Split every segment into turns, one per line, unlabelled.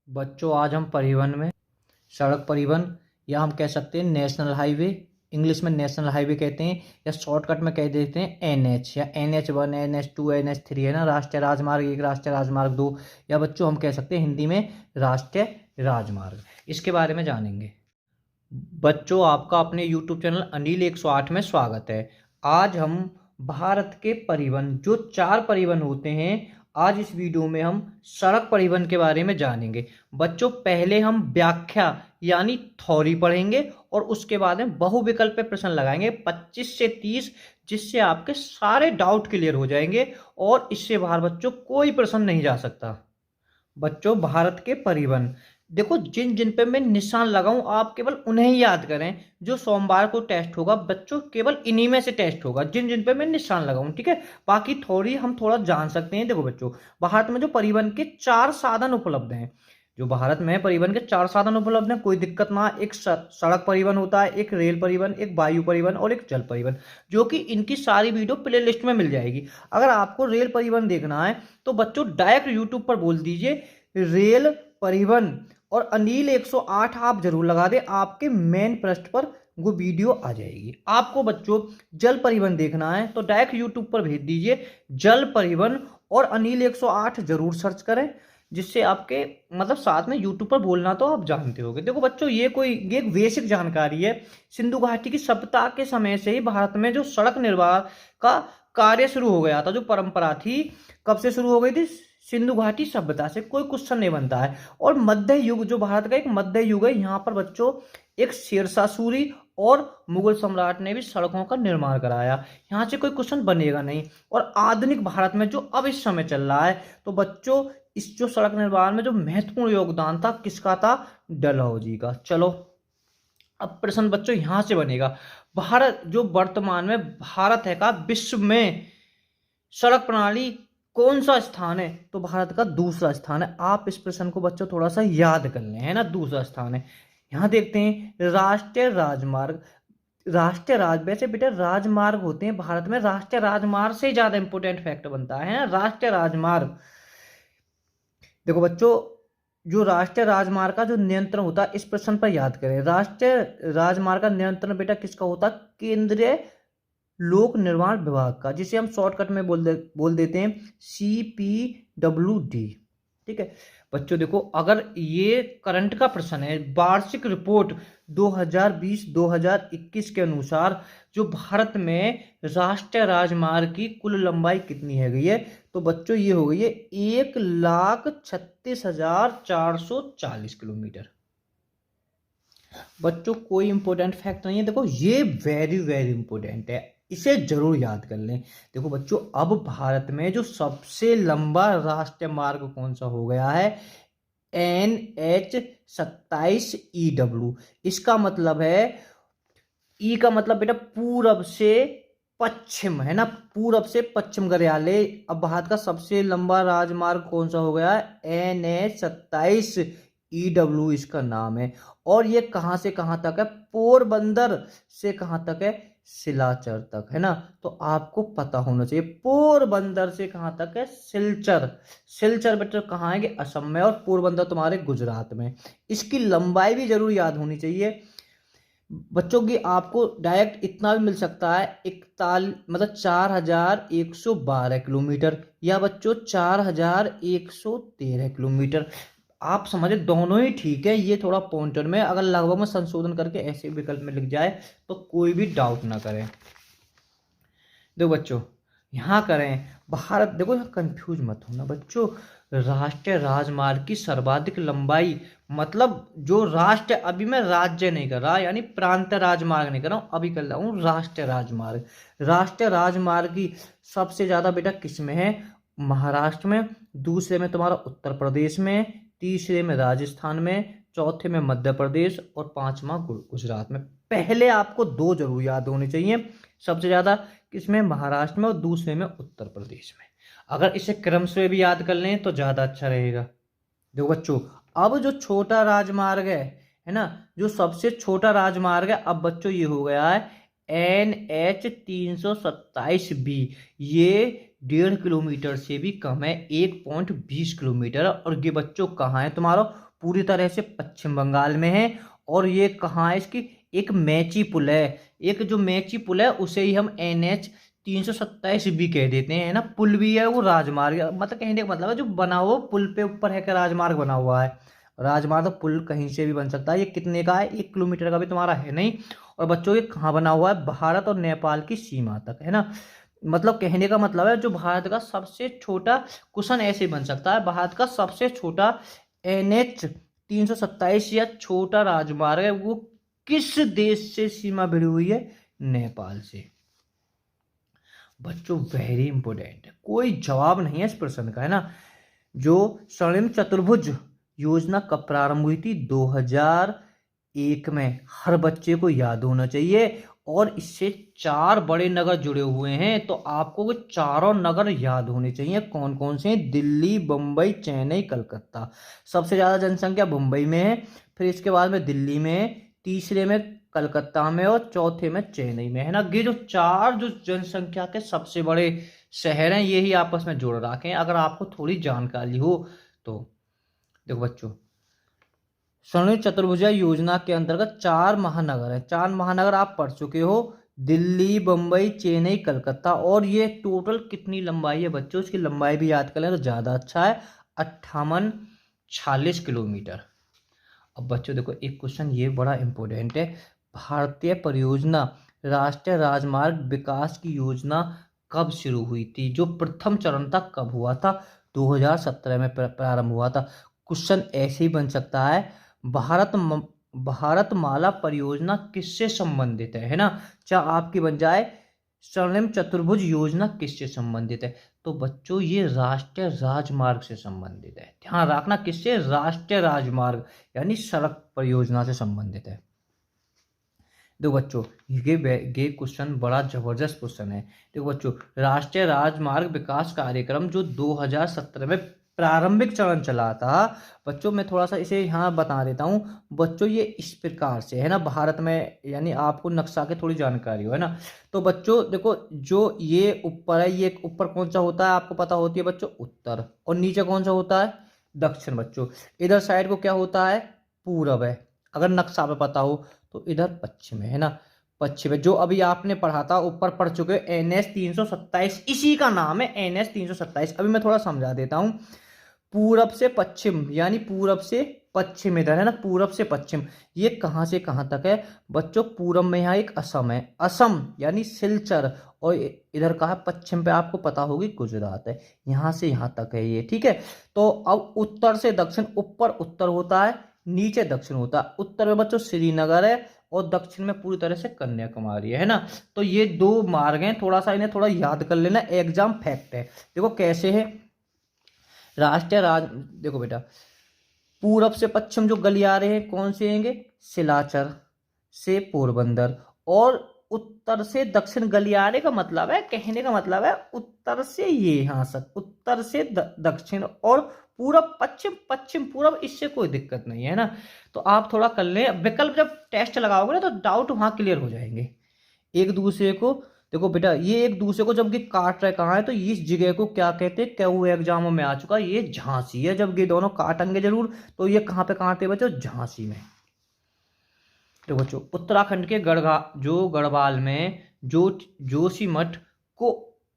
बच्चों आज हम परिवहन में सड़क परिवहन या हम कह सकते हैं नेशनल हाईवे, इंग्लिश में नेशनल हाईवे कहते हैं या शॉर्टकट में कह देते हैं एनएच या NH1 NH2 NH3 है ना, राष्ट्रीय राजमार्ग 1 राष्ट्रीय राजमार्ग 2 या बच्चों हम कह सकते हैं हिंदी में राष्ट्रीय राजमार्ग। इसके बारे में जानेंगे। बच्चों आपका अपने YouTube चैनल अनिल 108 में स्वागत है। आज हम भारत के परिवहन जो 4 परिवहन होते हैं, आज इस वीडियो में हम सड़क परिवहन के बारे में जानेंगे। बच्चों पहले हम व्याख्या यानी थ्योरी पढ़ेंगे और उसके बाद में बहुविकल्प पे प्रश्न लगाएंगे 25 से 30, जिससे आपके सारे डाउट क्लियर हो जाएंगे और इससे बाहर बच्चों कोई प्रश्न नहीं जा सकता। बच्चों भारत के परिवहन देखो, जिन जिन पे मैं निशान लगाऊं आप केवल उन्हें ही याद करें। जो सोमवार को टेस्ट होगा बच्चों केवल इन्हीं में से टेस्ट होगा, जिन जिन पे मैं निशान लगाऊं, ठीक है। बाकी थोड़ी हम थोड़ा जान सकते हैं। देखो बच्चों, भारत में जो परिवहन के 4 साधन उपलब्ध हैं, जो भारत में परिवहन के 4 साधन उपलब्ध हैं, कोई दिक्कत ना, एक सड़क परिवहन होता है, एक रेल परिवहन, एक वायु परिवहन और एक जल परिवहन, जो कि इनकी सारी वीडियो प्ले लिस्ट में मिल जाएगी। अगर आपको रेल परिवहन देखना है तो बच्चों डायरेक्ट यूट्यूब पर बोल दीजिए रेल परिवहन और अनिल 108 आप जरूर लगा दें, आपके मेन पृष्ठ पर वो वीडियो आ जाएगी। आपको बच्चों जल परिवहन देखना है तो डायरेक्ट यूट्यूब पर भेज दीजिए जल परिवहन और अनिल 108 जरूर सर्च करें, जिससे आपके मतलब साथ में यूट्यूब पर बोलना तो आप जानते होंगे। देखो बच्चों, ये एक बेसिक जानकारी है। सिंधु घाटी की सभ्यता के समय से ही भारत में जो सड़क निर्माण का कार्य शुरू हो गया था, जो परंपरा थी, कब से शुरू हो गई थी? सिंधु घाटी सभ्यता से। कोई क्वेश्चन नहीं बनता है। और मध्य युग जो भारत का एक मध्य युग है, यहाँ पर बच्चों एक शेरशाह सूरी और मुगल सम्राट ने भी सड़कों का निर्माण कराया। यहाँ से कोई क्वेश्चन बनेगा नहीं। और आधुनिक भारत में जो अब इस समय चल रहा है, तो बच्चों इस जो सड़क निर्माण में जो महत्वपूर्ण योगदान था किसका था? डलहौजी का। चलो अब प्रश्न बच्चों यहां से बनेगा, भारत जो वर्तमान में भारत है का विश्व में सड़क प्रणाली कौन सा स्थान है? तो भारत का दूसरा स्थान है। आप इस प्रश्न को बच्चों थोड़ा सा याद कर लें, है ना, दूसरा स्थान है। यहां देखते हैं राष्ट्रीय राजमार्ग, वैसे बेटा राजमार्ग होते हैं भारत में, राष्ट्रीय राजमार्ग से ज्यादा इंपोर्टेंट फैक्ट बनता है ना, राष्ट्रीय राजमार्ग। देखो बच्चों, जो राष्ट्रीय राजमार्ग का जो नियंत्रण होता है, इस प्रश्न पर याद करें, राष्ट्रीय राजमार्ग का नियंत्रण बेटा किसका होता है? केंद्रीय लोक निर्माण विभाग का, जिसे हम शॉर्टकट में बोल देते हैं CPWD। ठीक है बच्चों, देखो अगर ये करंट का प्रश्न है, वार्षिक रिपोर्ट 2020-2021 के अनुसार जो भारत में राष्ट्रीय राजमार्ग की कुल लंबाई कितनी है गई है? तो बच्चों ये हो गई है 1,36,440 किलोमीटर। बच्चों कोई इंपॉर्टेंट फैक्ट नहीं है, देखो ये वेरी वेरी इंपॉर्टेंट है, इसे जरूर याद कर लें। देखो बच्चों, अब भारत में जो सबसे लंबा राष्ट्रीय मार्ग कौन सा हो गया है? NH27EW। इसका मतलब है, ई का मतलब बेटा पूरब से पश्चिम, है ना, पूरब से पश्चिम कार्यालय। अब भारत का सबसे लंबा राजमार्ग कौन सा हो गया है? NH27EW इसका नाम है। और ये कहां से कहां तक है? पोरबंदर से कहां तक है? सिलाचर तक, है ना। तो आपको पता होना चाहिए पोरबंदर से कहां तक है? सिलचर। सिलचर बेटा कहाँ है? कि असम में। और पोरबंदर तुम्हारे गुजरात में। इसकी लंबाई भी जरूर याद होनी चाहिए बच्चों की। आपको डायरेक्ट इतना भी मिल सकता है, 4,112 किलोमीटर, या बच्चों 4,113 किलोमीटर। आप समझे, दोनों ही ठीक है। ये थोड़ा पॉइंटर में अगर लगभग में संशोधन करके ऐसे विकल्प में लिख जाए तो कोई भी डाउट ना करें। देखो बच्चों, यहाँ करें भारत, देखो यहाँ कंफ्यूज मत होना बच्चों। राष्ट्रीय राजमार्ग की सर्वाधिक लंबाई, मतलब जो राष्ट्र, अभी मैं राज्य नहीं कर रहा, यानी प्रांत राजमार्ग नहीं कर रहा हूँ, अभी कर रहा हूँ राष्ट्रीय राजमार्ग। राष्ट्रीय राजमार्ग की सबसे ज्यादा बेटा किस में है? महाराष्ट्र में, दूसरे में तुम्हारा उत्तर प्रदेश में, तीसरे में राजस्थान में, चौथे में मध्य प्रदेश और पांचवा गुजरात में। पहले आपको 2 जरूर याद होने चाहिए, सबसे ज्यादा किसमें? महाराष्ट्र में, और दूसरे में उत्तर प्रदेश में। अगर इसे क्रम से भी याद कर लें तो ज्यादा अच्छा रहेगा। देखो बच्चों, अब जो छोटा राजमार्ग है ना, जो सबसे छोटा राजमार्ग है, अब बच्चों ये हो गया है NH327B। ये 1.5 किलोमीटर से भी कम है, 1.20 किलोमीटर। और ये बच्चों कहाँ है? तुम्हारा पूरी तरह से पश्चिम बंगाल में है। और ये कहाँ है, इसकी एक मेची पुल है, एक जो मेची पुल है उसे ही हम NH 327 भी कह देते हैं, है ना। पुल भी है, वो राजमार्ग, मतलब कहने का मतलब है जो बना हुआ पुल पे ऊपर है, कि राजमार्ग बना हुआ है। राजमार्ग तो पुल कहीं से भी बन सकता है। ये कितने का है, 1 किलोमीटर का भी तुम्हारा है नहीं। और बच्चों ये कहाँ बना हुआ है, भारत और नेपाल की सीमा तक, है ना। मतलब कहने का मतलब है जो भारत का सबसे छोटा, क्वेश्चन ऐसे बन सकता है, भारत का सबसे छोटा NH 327 या छोटा राजमार्ग है, वो किस देश से सीमा भिड़ी हुई है, नेपाल से। बच्चों वेरी इंपॉर्टेंट है, कोई जवाब नहीं है इस प्रश्न का, है ना। जो स्वर्णिम चतुर्भुज योजना कब प्रारंभ हुई थी, 2001 में, हर बच्चे को याद होना चाहिए। और इससे 4 बड़े नगर जुड़े हुए हैं, तो आपको वो चारों नगर याद होने चाहिए। कौन कौन से हैं, दिल्ली, बम्बई, चेन्नई, कलकत्ता। सबसे ज्यादा जनसंख्या मुंबई में है, फिर इसके बाद में दिल्ली में है, तीसरे में कलकत्ता में, और चौथे में चेन्नई में, है ना। ये जो 4 जो जनसंख्या के सबसे बड़े शहर हैं, ये ही आपस में जोड़ रखे हैं, अगर आपको थोड़ी जानकारी हो तो। देखो बच्चों, स्वर्णिम चतुर्भुजा योजना के अंतर्गत 4 महानगर हैं, 4 महानगर आप पढ़ चुके हो, दिल्ली, बम्बई, चेन्नई, कलकत्ता। और ये टोटल कितनी लंबाई है बच्चों, इसकी लंबाई भी याद कर लें तो ज़्यादा अच्छा है, 58-46 किलोमीटर। अब बच्चों देखो, एक क्वेश्चन ये बड़ा इंपॉर्टेंट है, भारतीय परियोजना राष्ट्रीय राजमार्ग विकास की योजना कब शुरू हुई थी, जो प्रथम चरण था कब हुआ था, 2017 में प्रारंभ हुआ था। क्वेश्चन ऐसे ही बन सकता है, भारतमाला परियोजना किससे संबंधित है ना। चाहे आपकी बन जाए स्वर्णिम चतुर्भुज योजना किससे संबंधित है, तो बच्चों ये राष्ट्रीय राजमार्ग से संबंधित है। ध्यान रखना, किससे, राष्ट्रीय राजमार्ग यानी सड़क परियोजना से संबंधित है। देखो बच्चों, ये क्वेश्चन बड़ा जबरदस्त क्वेश्चन है। देखो बच्चों, राष्ट्रीय राजमार्ग विकास कार्यक्रम जो 2017 में प्रारंभिक चरण चला था, बच्चों मैं थोड़ा सा इसे यहाँ बता देता हूँ। बच्चों ये इस प्रकार से है ना, भारत में, यानी आपको नक्शा की थोड़ी जानकारी हो, है ना। तो बच्चों देखो, जो ये ऊपर है, ये ऊपर कौन सा होता है आपको पता होती है बच्चों, उत्तर। और नीचे कौन सा होता है, दक्षिण। बच्चों इधर साइड को क्या होता है, पूरब है, अगर नक्शा पे पता हो तो। इधर पश्चिम है ना, पश्चिम है, जो अभी आपने पढ़ा था, ऊपर पढ़ चुके हो, NH 327, इसी का नाम है NH 327। अभी मैं थोड़ा समझा देता हूं। पूरब से पश्चिम, यानी पूरब से पश्चिम, इधर है ना, पूरब से पश्चिम, ये कहां से कहां तक है बच्चों, पूरब में यहाँ एक असम है, असम यानी सिलचर। और इधर कहा पश्चिम पे, आपको पता होगी गुजरात है, यहां से यहां तक है ये, ठीक है। तो अब उत्तर से दक्षिण, ऊपर उत्तर होता है, नीचे दक्षिण होता है। उत्तर में बच्चों श्रीनगर है, और दक्षिण में पूरी तरह से कन्याकुमारी है ना। तो ये 2 मार्ग हैं, थोड़ा सा इन्हें थोड़ा याद कर लेना, एग्जाम फैक्ट है। देखो कैसे है, राष्ट्रीय राज, देखो बेटा, पूरब से पश्चिम जो गलियारे हैं कौन से हैंगे, सिलाचर से पोरबंदर। और उत्तर से दक्षिण गलियारे का मतलब है, कहने का मतलब है उत्तर से ये यहाँ से, उत्तर से दक्षिण, और पूरब पश्चिम, पश्चिम पूरब, इससे कोई दिक्कत नहीं है ना। तो आप थोड़ा कर लें, विकल्प जब टेस्ट लगाओगे ना तो डाउट वहां क्लियर हो जाएंगे एक दूसरे को। देखो बेटा, ये एक दूसरे को जब ये काट रहे कहाँ है, तो इस जगह को क्या कहते हैं, क्या वो एग्जामों में आ चुका, ये झांसी है। जब ये दोनों काटेंगे जरूर, तो ये कहाँ पे काटते बच्चों, झांसी में। तो बच्चों उत्तराखंड के गढ़वाल में जोशीमठ को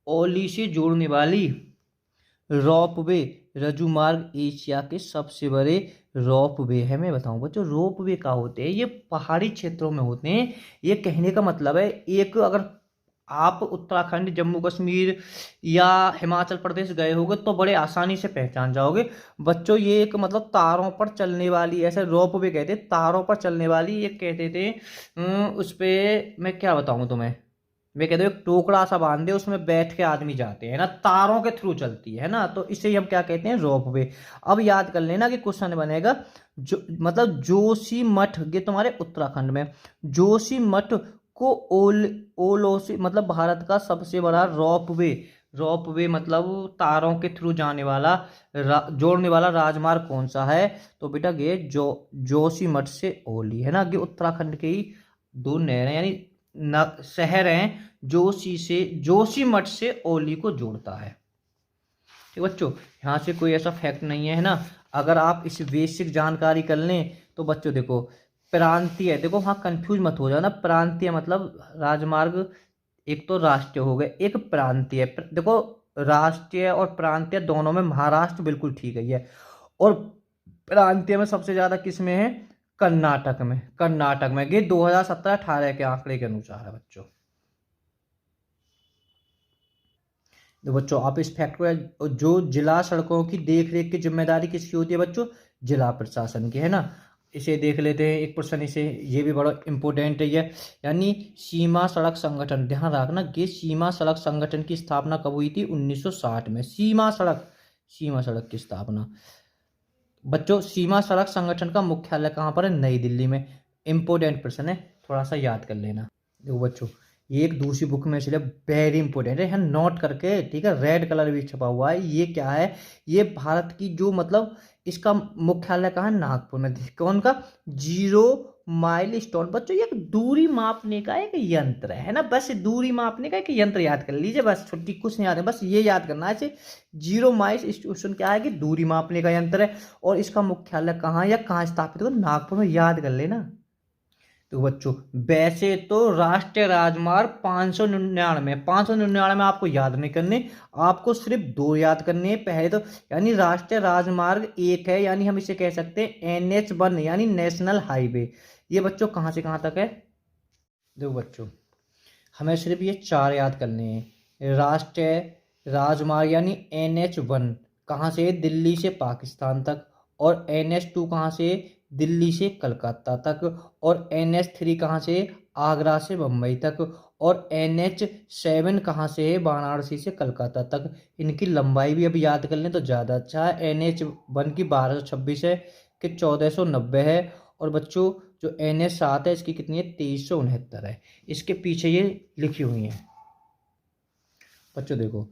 ओली से जोड़ने वाली रोपवे रज्जुमार्ग एशिया के सबसे बड़े रोपवे है। मैं बताऊं बच्चों, रोपवे का होते हैं, ये पहाड़ी क्षेत्रों में होते हैं। ये कहने का मतलब है, एक अगर आप उत्तराखंड, जम्मू कश्मीर या हिमाचल प्रदेश गए होगे तो बड़े आसानी से पहचान जाओगे बच्चों। ये एक मतलब तारों पर चलने वाली, ऐसे रोपवे कहते हैं, तारों पर चलने वाली, ये कहते थे। उस पे मैं क्या बताऊं तुम्हें, मैं कहते एक टोकरा सा बांधे, उसमें बैठ के आदमी जाते हैं ना, तारों के थ्रू चलती है ना, तो इसे हम क्या कहते हैं, रोपवे। अब याद कर लेना कि क्वेश्चन बनेगा, जो मतलब जोशीमठ, ये तुम्हारे उत्तराखंड में, जोशीमठ को ओलोसी, मतलब भारत का सबसे बड़ा रोपवे, रोपवे मतलब तारों के थ्रू जाने वाला, जोड़ने वाला राजमार्ग कौन सा है, तो बेटा ये जोशीमठ से ओली है ना। ये उत्तराखंड के ही 2 नहरें यानी शहर हैं, जोशीमठ से ओली को जोड़ता है। ठीक बच्चों, यहाँ से कोई ऐसा फैक्ट नहीं है ना। अगर आप इस बेसिक जानकारी कर लें तो बच्चों देखो, प्रांतीय, देखो हाँ कंफ्यूज मत हो जाना। प्रांतीय मतलब राजमार्ग, एक तो राष्ट्रीय हो गए, एक प्रांतीय। देखो राष्ट्रीय और प्रांतीय दोनों में महाराष्ट्र बिल्कुल ठीक है, और प्रांतीय में सबसे ज्यादा किस में है? कर्नाटक में। कर्नाटक में ये 2017-18 के आंकड़े के अनुसार है बच्चों। तो बच्चों आप इस फैक्ट को, जो जिला सड़कों की देख रेख की जिम्मेदारी किसकी होती है बच्चों? जिला प्रशासन की, है ना। इसे देख लेते हैं एक प्रश्न, इसे, ये भी बड़ा इंपॉर्टेंट है ये। यानी सीमा सड़क संगठन, ध्यान रखना, ये सीमा सड़क संगठन की स्थापना कब हुई थी? 1960 में। सीमा सड़क की स्थापना बच्चों, सीमा सड़क संगठन का मुख्यालय कहाँ पर है? नई दिल्ली में। इंपॉर्टेंट प्रश्न है, थोड़ा सा याद कर लेना। देखो बच्चों, ये एक दूसरी बुक में इसलिए वेरी इंपॉर्टेंट है, यहाँ नोट करके, ठीक है, रेड कलर भी छपा हुआ है। ये क्या है? ये भारत की जो मतलब इसका मुख्यालय कहाँ है? नागपुर में। कौन का? Zero mile stone. बच्चों ये एक दूरी मापने का एक यंत्र है ना, बस दूरी मापने का एक यंत्र याद कर लीजिए बस, छुट्टी कुछ नहीं याद है, बस ये याद करना है। जीरो माइल स्टेशन क्या है? कि दूरी मापने का यंत्र है। और इसका मुख्यालय कहाँ या कहाँ स्थापित हो? नागपुर में, याद कर लेना। तो बच्चों वैसे तो राष्ट्रीय राजमार्ग 599 आपको याद नहीं करने, आपको सिर्फ 2 याद करने हैं। पहले तो यानी राष्ट्रीय राजमार्ग 1 है, यानी हम इसे कह सकते हैं NH1 यानी नेशनल हाईवे। ये बच्चों कहाँ से कहाँ तक है? देखो बच्चों, हमें सिर्फ ये 4 याद करने हैं। राष्ट्रीय राजमार्ग यानी NH1 कहाँ से? दिल्ली से पाकिस्तान तक। और NH2 कहाँ से? दिल्ली से कलकत्ता तक। और NH3 कहाँ से? आगरा से मुंबई तक। और NH7 कहाँ से है? वाराणसी से कलकत्ता तक। इनकी लंबाई भी अभी याद कर लें तो ज़्यादा अच्छा है। NH1 की 1226 है, कि 1490 है। और बच्चों जो NH7 है इसकी कितनी है? 2369 है। इसके पीछे ये लिखी हुई है बच्चों। देखो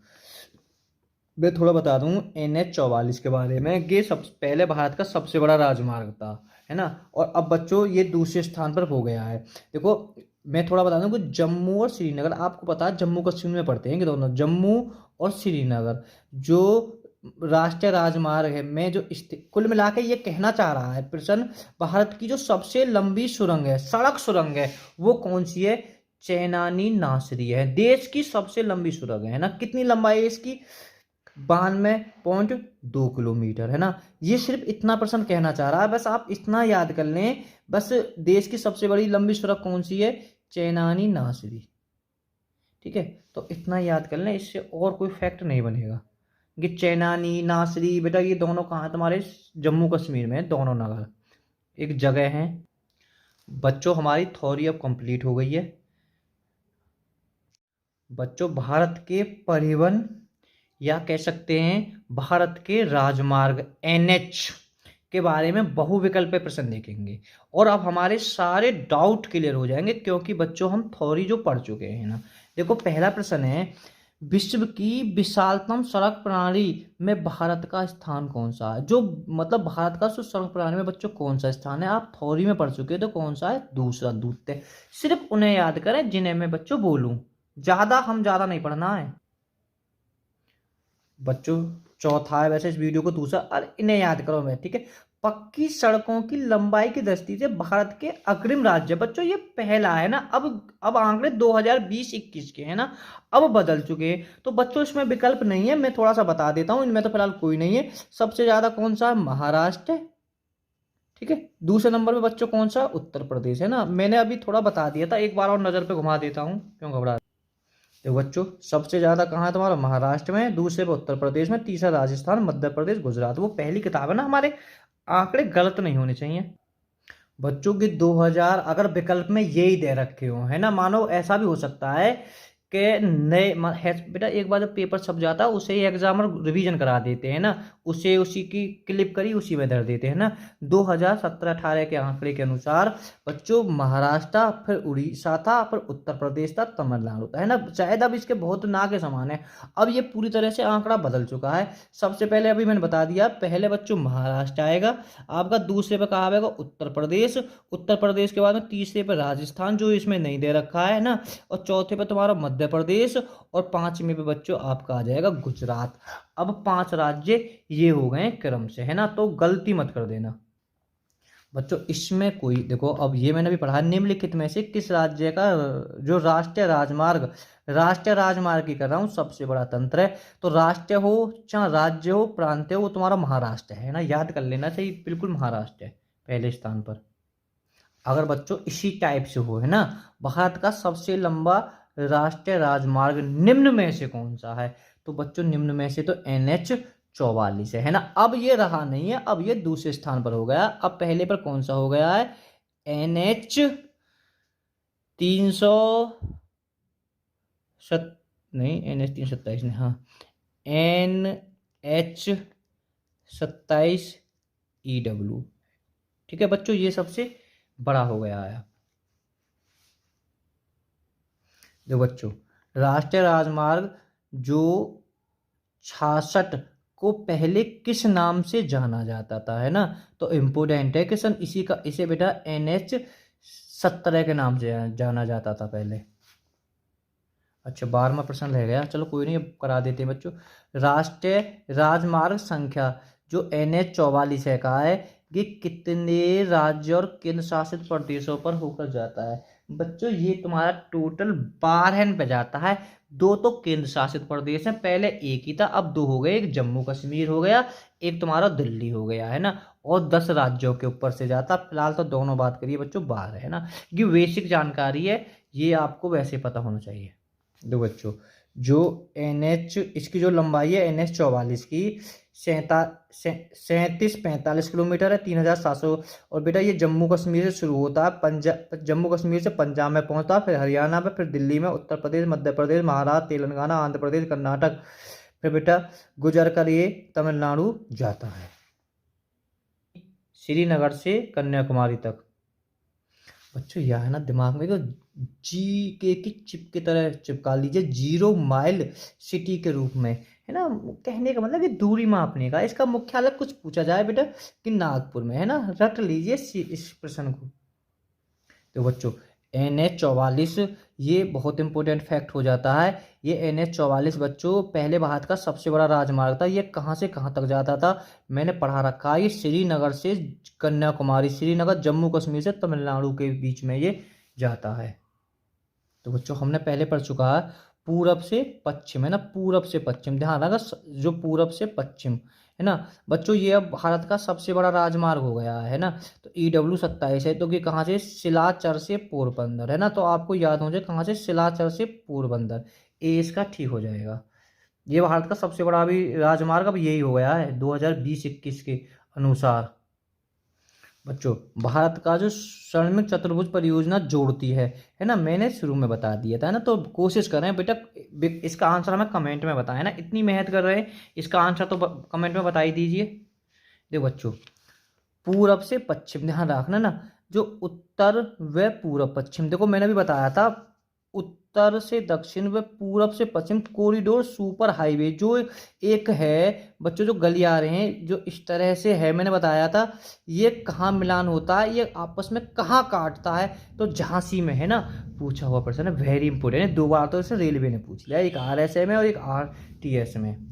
मैं थोड़ा बता दूं NH44 के बारे में। ये सब पहले भारत का सबसे बड़ा राजमार्ग था, है ना। और अब बच्चों ये दूसरे स्थान पर हो गया है। देखो मैं थोड़ा बता दूं कि जम्मू और श्रीनगर, आपको पता है जम्मू कश्मीर में पड़ते हैं कि दोनों, जम्मू और श्रीनगर जो राष्ट्रीय राजमार्ग है में जो कुल मिला के ये कहना चाह रहा है प्रश्न, भारत की जो सबसे लंबी सुरंग है, सड़क सुरंग है, वो कौन सी है? चेनानी नासरी है। देश की सबसे लंबी सुरंग है ना। कितनी लंबाई है इसकी? 92.2 किलोमीटर, है ना। ये सिर्फ इतना प्रश्न कहना चाह रहा है, बस आप इतना याद कर लें बस। देश की सबसे बड़ी लंबी सड़क कौन सी है? चेनानी नासरी, ठीक है। तो इतना याद कर लें, इससे और कोई फैक्ट नहीं बनेगा। कि चेनानी नासरी बेटा ये दोनों कहाँ? तुम्हारे जम्मू कश्मीर में दोनों नगर एक जगह हैं। बच्चों हमारी थ्योरी अब कंप्लीट हो गई है। बच्चों भारत के परिवहन या कह सकते हैं भारत के राजमार्ग NH के बारे में बहुविकल्पीय प्रश्न देखेंगे। और अब हमारे सारे डाउट क्लियर हो जाएंगे, क्योंकि बच्चों हम थ्योरी जो पढ़ चुके हैं ना। देखो पहला प्रश्न है, विश्व की विशालतम सड़क प्रणाली में भारत का स्थान कौन सा है? जो मतलब भारत का सड़क प्रणाली में बच्चों कौन सा स्थान है? आप थ्योरी में पढ़ चुके हैं, तो कौन सा है? दूसरा, द्वितीय। सिर्फ उन्हें याद करें जिन्हें मैं बच्चों बोलूं, ज्यादा नहीं पढ़ना है बच्चों। चौथा है वैसे इस वीडियो को दूसरा, और इन्हें याद करो मैं, ठीक है। पक्की सड़कों की लंबाई की दृष्टि से भारत के अग्रिम राज्य, बच्चों ये पहला है ना। अब आंकड़े 2020-21 के हैं ना, अब बदल चुके हैं। तो बच्चों इसमें विकल्प नहीं है, मैं थोड़ा सा बता देता हूं, इनमें तो फिलहाल कोई नहीं है। सबसे ज्यादा कौन सा है? महाराष्ट्र है, ठीक है। दूसरे नंबर पे बच्चों कौन सा? उत्तर प्रदेश, है ना। मैंने अभी थोड़ा बता दिया था, एक बार और नजर पे घुमा देता हूँ, क्यों घबरा। तो बच्चों सबसे ज्यादा कहाँ है तुम्हारा? महाराष्ट्र में, दूसरे पे उत्तर प्रदेश में, तीसरा राजस्थान, मध्य प्रदेश, गुजरात। वो पहली किताब है ना, हमारे आंकड़े गलत नहीं होने चाहिए बच्चों की। 2000 अगर विकल्प में यही दे रखे हो, है ना, मानो ऐसा भी हो सकता है कि नए बेटा एक बार जब पेपर छप जाता है उसे ही एग्जामर रिवीजन करा देते हैं ना, उसे उसी की क्लिप करी उसी में धर देते हैं ना। 2017-18 के आंकड़े के अनुसार बच्चों महाराष्ट्र, फिर उड़ीसा था, फिर उत्तर प्रदेश था, तमिलनाडु था, है ना। शायद अब इसके बहुत ना के समान है। अब ये पूरी तरह से आंकड़ा बदल चुका है। सबसे पहले अभी मैंने बता दिया, पहले बच्चों महाराष्ट्र आएगा आपका, दूसरे पे कहा आएगा उत्तर प्रदेश, उत्तर प्रदेश के बाद में तीसरे पे राजस्थान जो इसमें नहीं दे रखा है ना, और चौथे पे तुम्हारा मध्य प्रदेश और 5वें पे बच्चों आपका आ जाएगा गुजरात। अब 5 राज्य ये हो गए क्रम से, है ना, तो गलती मत कर देना बच्चों। इसमें कोई देखो, अब ये मैंने भी पढ़ा, निम्नलिखित में से किस राज्य का जो राष्ट्रीय राजमार्ग की कर रहा हूँ सबसे बड़ा तंत्र है, तो राष्ट्रीय हो चाहे राज्य हो प्रांत हो, वो तुम्हारा महाराष्ट्र है ना, याद कर लेना चाहिए, बिल्कुल महाराष्ट्र है पहले स्थान पर। अगर बच्चों इसी टाइप से हो, है ना, भारत का सबसे लंबा राष्ट्रीय राजमार्ग निम्न में से कौन सा है, तो बच्चों निम्न में से तो NH 44 है ना। अब ये रहा नहीं है, अब ये दूसरे स्थान पर हो गया। अब पहले पर कौन सा हो गया है, NH 300 नहीं, NH 327 नहीं, हाँ NH 27EW, ठीक है बच्चों, ये सबसे बड़ा हो गया है। देखो बच्चों, राष्ट्रीय राजमार्ग जो 66 को पहले किस नाम से जाना जाता था, है ना, तो इम्पोर्टेंट है क्वेश्चन, इसे बेटा NH 17 के नाम से जाना जाता था पहले। अच्छा 12वां प्रश्न रह गया, चलो कोई नहीं, अब करा देते हैं बच्चों। राष्ट्रीय राजमार्ग संख्या जो NH 44 है, कहा है कि कितने राज्य और केंद्र शासित प्रदेशों पर होकर जाता है, बच्चों ये तुम्हारा टोटल 12 पे जाता है। 2 तो केंद्र शासित प्रदेश है, पहले एक ही था, अब 2 हो गए, एक जम्मू कश्मीर हो गया, एक तुम्हारा दिल्ली हो गया, है ना, और 10 राज्यों के ऊपर से जाता। फिलहाल तो दोनों बात करिए बच्चों 12, है ना, ये बेसिक जानकारी है, ये आपको वैसे पता होना चाहिए। दो बच्चों, जो NH इसकी जो लंबाई है NH 44 की 3745 किलोमीटर है, 3700, और बेटा ये जम्मू कश्मीर से शुरू होता है, जम्मू कश्मीर से पंजाब में पहुंचता है, फिर हरियाणा में, फिर दिल्ली में, उत्तर प्रदेश, मध्य प्रदेश, महाराष्ट्र, तेलंगाना, आंध्र प्रदेश, कर्नाटक, फिर बेटा गुजर कर ये तमिलनाडु जाता है, श्रीनगर से कन्याकुमारी तक। बच्चों यह है ना, दिमाग में तो GK की चिप की तरह चिपका लीजिए, 0 माइल सिटी के रूप में, है ना, कहने का मतलब कि दूरी मापने का। इसका मुख्यालय कुछ पूछा जाए बेटा कि नागपुर में, है ना, रट लीजिए इस प्रश्न को। तो बच्चों NH 44 ये बहुत इंपॉर्टेंट फैक्ट हो जाता है। ये NH 44 बच्चों पहले भारत का सबसे बड़ा राजमार्ग था। ये कहाँ से कहाँ तक जाता था मैंने पढ़ा रखा है, ये श्रीनगर से कन्याकुमारी, श्रीनगर जम्मू कश्मीर से तमिलनाडु के बीच में ये जाता है। तो बच्चों हमने पहले पढ़ चुका है पूरब से पश्चिम, है ना, पूरब से पश्चिम, ध्यान रखा, जो पूरब से पश्चिम, है ना बच्चों, ये अब भारत का सबसे बड़ा राजमार्ग हो गया है ना। तो EW 27 है, तो कि कहाँ से, सिलाचर से पोरबंदर, है ना, तो आपको याद हो जाए कहाँ से, सिलाचर से पोरबंदर, ए इसका ठीक हो जाएगा। ये भारत का सबसे बड़ा अभी राजमार्ग अब यही हो गया है 2020-21 के अनुसार। बच्चों भारत का जो श्रमिक चतुर्भुज परियोजना जोड़ती है ना, मैंने शुरू में बता दिया था ना, तो कोशिश करें बेटा इसका आंसर हमें कमेंट में बताएं ना, इतनी मेहनत कर रहे हैं, इसका आंसर तो कमेंट में बता ही दीजिए। देखो बच्चों, पूरब से पश्चिम, ध्यान रखना ना, जो उत्तर व पूरब पश्चिम, देखो मैंने भी बताया था, उत्तर से दक्षिण व पूरब से पश्चिम कॉरिडोर सुपर हाईवे जो एक है बच्चों, जो गलियारे हैं जो इस तरह से है, मैंने बताया था ये कहाँ मिलान होता है, ये आपस में कहाँ काटता है, तो झांसी में, है ना, पूछा हुआ प्रश्न है, वेरी इंपॉर्टेंट है, 2 बार तो इसे रेलवे ने पूछ लिया, एक RSA में और एक RTS में।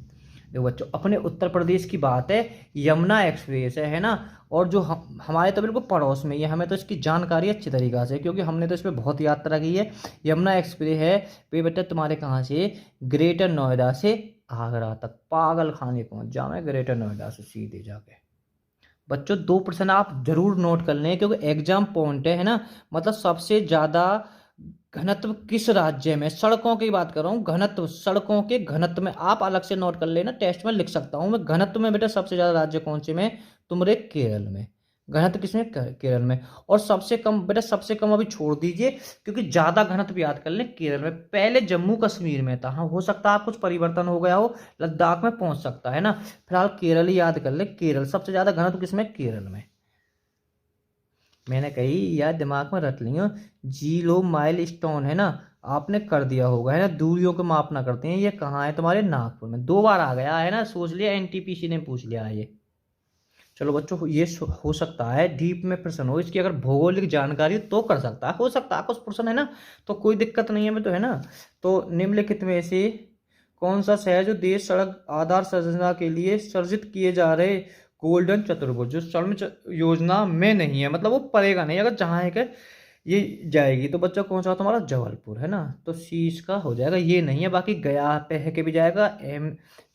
देखो बच्चों अपने उत्तर प्रदेश की बात है, यमुना एक्सप्रेस है ना, और जो हमारे तो बिल्कुल पड़ोस में ही है, हमें तो इसकी जानकारी अच्छी तरीक़ा से, क्योंकि हमने तो इस पर बहुत यात्रा की है। यमुना एक्सप्रेस है वे बेटा तुम्हारे कहाँ से, ग्रेटर नोएडा से आगरा तक, पागल खाने पहुँच जाओ ग्रेटर नोएडा से सीधे जाके। बच्चों 2 प्रश्न आप जरूर नोट कर लें, क्योंकि एग्जाम पॉइंट है ना, मतलब सबसे ज़्यादा घनत्व किस राज्य में, सड़कों की बात कर रहा हूँ, घनत्व, सड़कों के घनत्व में, आप अलग से नोट कर लेना, टेस्ट में लिख सकता हूँ मैं, घनत्व में बेटा सबसे ज्यादा राज्य कौन से में, तुम्हारे केरल में, घनत्व किसमें, केरल में। और सबसे कम बेटा, सबसे कम अभी छोड़ दीजिए, क्योंकि ज्यादा घनत्व याद कर लें केरल में, पहले जम्मू कश्मीर में था, हाँ हो सकता है कुछ परिवर्तन हो गया हो, लद्दाख में पहुंच सकता है ना, फिलहाल केरल ही याद कर ले, केरल सबसे ज्यादा घनत्व किसमें, केरल में। मैंने कही यार दिमाग में रख लियो, 0 माइल स्टोन, है ना, आपने कर दिया होगा, है ना, दूरियों को मापना करते हैं, ये कहाँ है तुम्हारे, नागपुर में, 2 बार आ गया है ना, सोच लिया NTPC ने पूछ लिया है ये। चलो बच्चों, ये हो सकता है डीप में प्रश्न हो, इसकी अगर भौगोलिक जानकारी तो कर सकता है, हो सकता है कुछ प्रश्न है ना, तो कोई दिक्कत नहीं है में तो है ना। तो निम्नलिखित में से कौन सा शहर जो देश सड़क आधार संरचना के लिए सर्जित किए जा रहे गोल्डन चतुर्भुज जो योजना में नहीं है, मतलब वो पड़ेगा नहीं, अगर जहाँ है ये जाएगी तो बच्चा कौन सा तुम्हारा जबलपुर है ना, तो सी इसका हो जाएगा, ये नहीं है। बाकी गया पे है के भी जाएगा,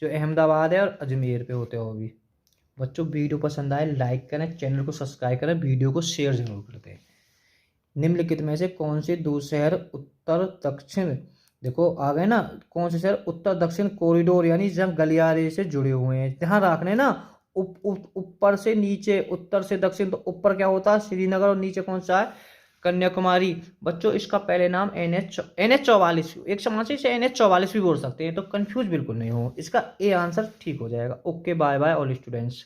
जो अहमदाबाद है और अजमेर पे होते हो भी। बच्चों वीडियो पसंद आए लाइक करें, चैनल को सब्सक्राइब करें, वीडियो को शेयर जरूर कर दें। निम्नलिखित में से कौन से दो शहर उत्तर दक्षिण, देखो आ गए ना, कौन से शहर उत्तर दक्षिण कॉरिडोर यानी जब गलियारे से जुड़े हुए हैं, ध्यान रखने ना, ऊपर से नीचे, उत्तर से दक्षिण, तो ऊपर क्या होता है श्रीनगर और नीचे कौन सा है कन्याकुमारी। बच्चों इसका पहले नाम NH44, एक समान से इसे NH44 भी बोल सकते हैं, तो कंफ्यूज बिल्कुल नहीं हो, इसका ए आंसर ठीक हो जाएगा। Okay bye bye all students.